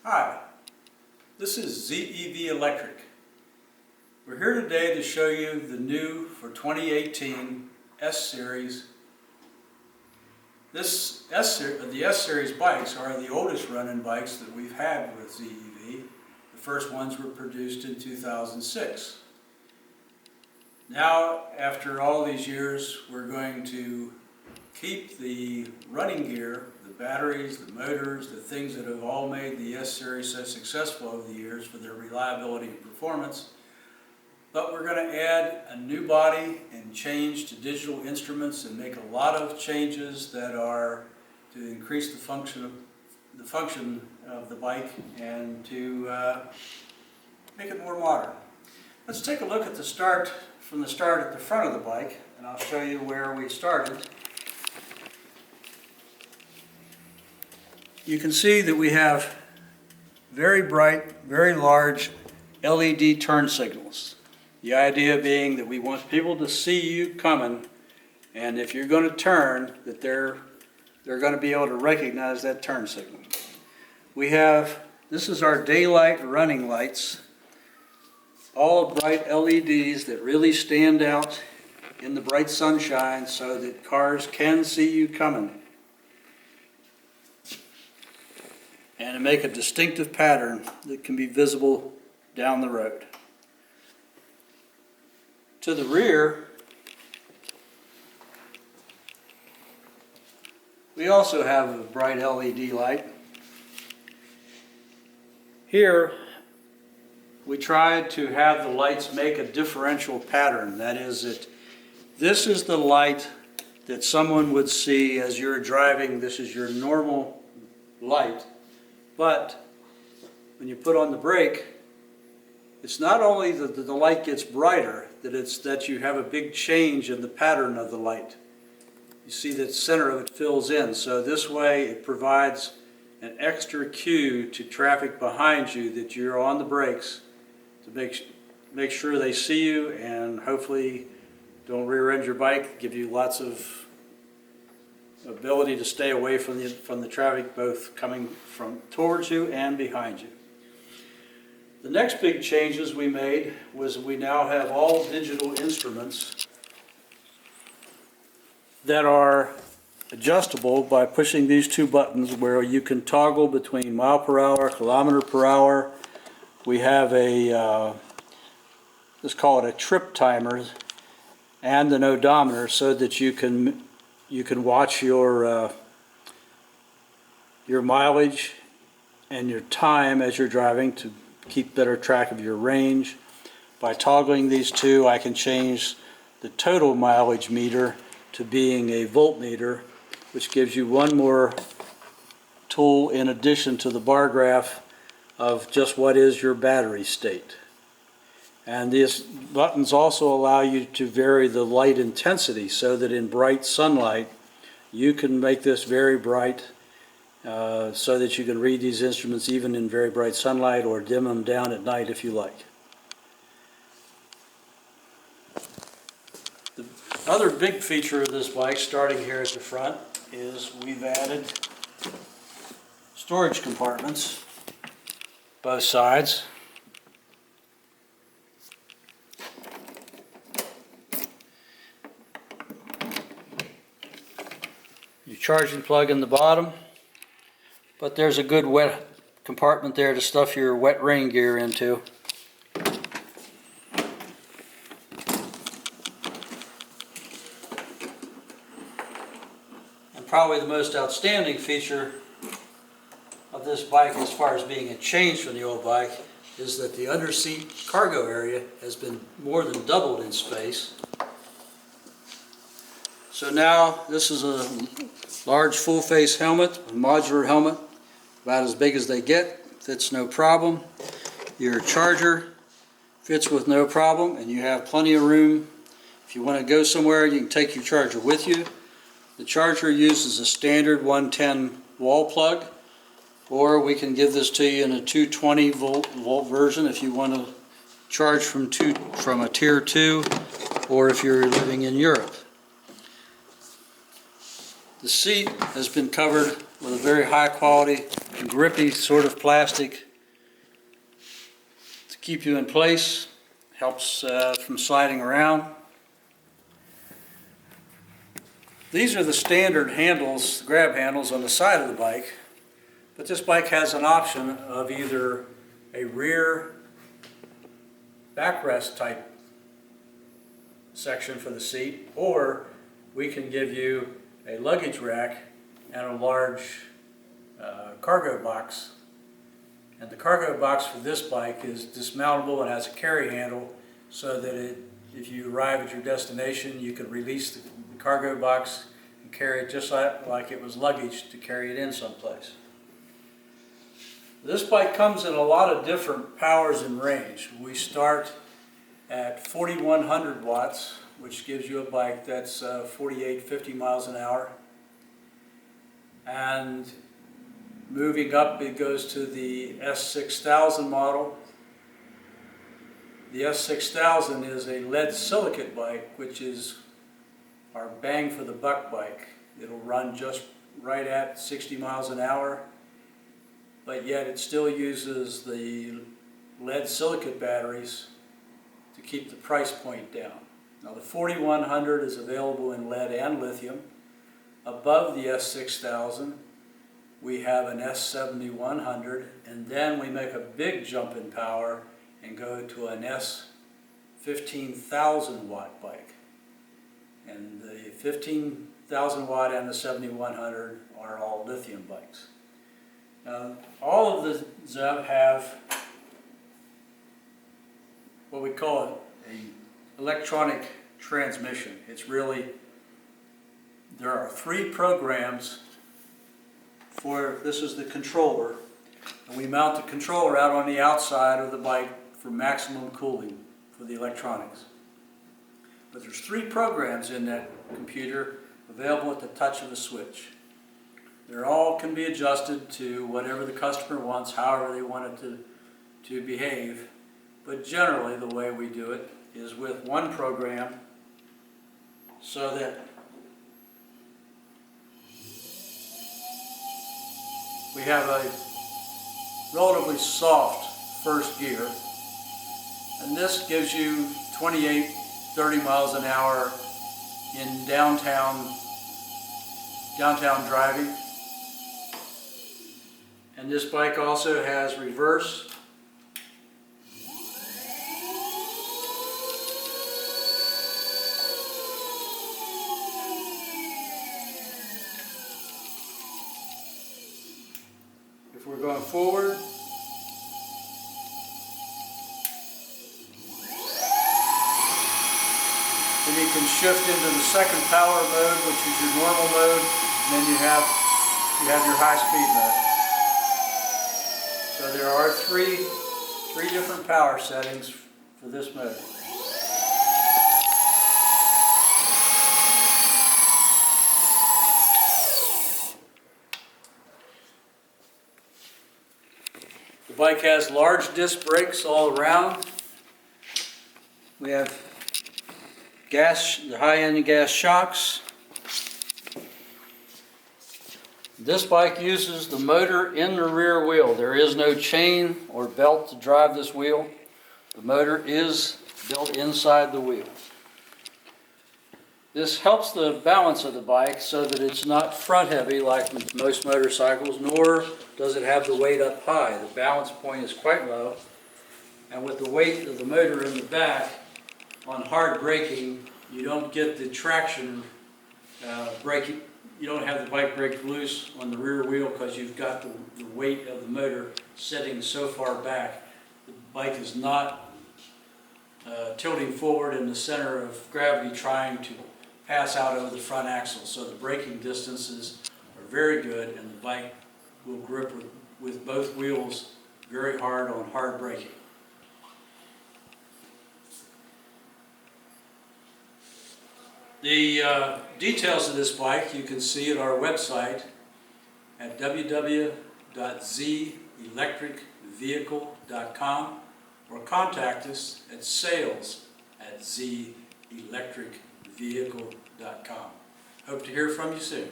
Hi, this is ZEV Electric. We're here today to show you the new for 2018 S-Series. The S-Series bikes are the oldest running bikes that we've had with ZEV. The first ones were produced in 2006. Now, after all these years, we're going to keep the running gear, the batteries, the motors, the things that have all made the S-Series so successful over the years for their reliability and performance. But we're going to add a new body and change to digital instruments and make a lot of changes that are to increase the function of the bike and to make it more modern. Let's take a look at the start at the front of the bike, and I'll show you where we started. You can see that we have very bright, very large LED turn signals. The idea being that we want people to see you coming, and if you're going to turn, that they're going to be able to recognize that turn signal. This is our daylight running lights, all bright LEDs that really stand out in the bright sunshine so that cars can see you coming and to make a distinctive pattern that can be visible down the road. To the rear, we also have a bright LED light. Here, we tried to have the lights make a differential pattern. That is, that this is the light that someone would see as you're driving. This is your normal light. But when you put on the brake, it's not only that the light gets brighter, that you have a big change in the pattern of the light. You see that the center of it fills in. So this way it provides an extra cue to traffic behind you that you're on the brakes to make sure they see you and hopefully don't rear-end your bike, give you lots of ability to stay away from the traffic, both coming from towards you and behind you. The next big changes we made was we now have all digital instruments that are adjustable by pushing these two buttons where you can toggle between mile per hour, kilometer per hour. We have let's call it a trip timer and an odometer so that you can watch your mileage and your time as you're driving to keep better track of your range. By toggling these two, I can change the total mileage meter to being a voltmeter, which gives you one more tool in addition to the bar graph of just what is your battery state. And these buttons also allow you to vary the light intensity so that in bright sunlight you can make this very bright so that you can read these instruments even in very bright sunlight or dim them down at night if you like. The other big feature of this bike, starting here at the front, is we've added storage compartments, both sides. Your charging plug in the bottom, but there's a good wet compartment there to stuff your wet rain gear into. And probably the most outstanding feature of this bike as far as being a change from the old bike is that the underseat cargo area has been more than doubled in space. So now this is a large full-face helmet, a modular helmet, about as big as they get, fits no problem. Your charger fits with no problem, and you have plenty of room. If you want to go somewhere, you can take your charger with you. The charger uses a standard 110 wall plug, or we can give this to you in a 220 volt version if you want to charge from a tier 2, or if you're living in Europe. The seat has been covered with a very high quality grippy sort of plastic to keep you in place, helps from sliding around. These are the standard handles, grab handles on the side of the bike, but this bike has an option of either a rear backrest type section for the seat, or we can give you a luggage rack and a large cargo box. And the cargo box for this bike is dismountable and has a carry handle so that if you arrive at your destination, you can release the cargo box and carry it just like it was luggage to carry it in someplace. This bike comes in a lot of different powers and range. We start at 4,100 watts, which gives you a bike that's 50 miles an hour. And moving up, it goes to the S6000 model. The S6000 is a lead silicate bike, which is our bang for the buck bike. It'll run just right at 60 miles an hour, but yet it still uses the lead silicate batteries to keep the price point down. Now the 4100 is available in lead and lithium. Above the S6000, we have an S7100, and then we make a big jump in power and go to an S15,000 watt bike. And the 15,000 watt and the 7100 are all lithium bikes. Now, all of the ZEV have what we call an electronic transmission. It's really, there are 3 programs for, this is the controller, and we mount the controller out on the outside of the bike for maximum cooling for the electronics. But there's 3 programs in that computer available at the touch of a switch. They all can be adjusted to whatever the customer wants, however they want it to behave. But generally the way we do it is with one program, so that we have a relatively soft first gear, and this gives you 28, 30 miles an hour in downtown driving. And this bike also has reverse. If we're going forward, then you can shift into the second power mode, which is your normal mode, and then you have your high-speed mode. So there are three different power settings for this mode. The bike has large disc brakes all around. We have the high-end gas shocks. This bike uses the motor in the rear wheel. There is no chain or belt to drive this wheel. The motor is built inside the wheel. This helps the balance of the bike so that it's not front heavy like most motorcycles, nor does it have the weight up high. The balance point is quite low, and with the weight of the motor in the back, on hard braking, you don't get the traction braking. You don't have the bike brake loose on the rear wheel because you've got the weight of the motor sitting so far back. The bike is not tilting forward in the center of gravity trying to pass out over the front axle. So the braking distances are very good, and the bike will grip with both wheels very hard on hard braking. The details of this bike you can see at our website at www.zelectricvehicle.com, or contact us at sales@zelectricvehicle.com. Hope to hear from you soon.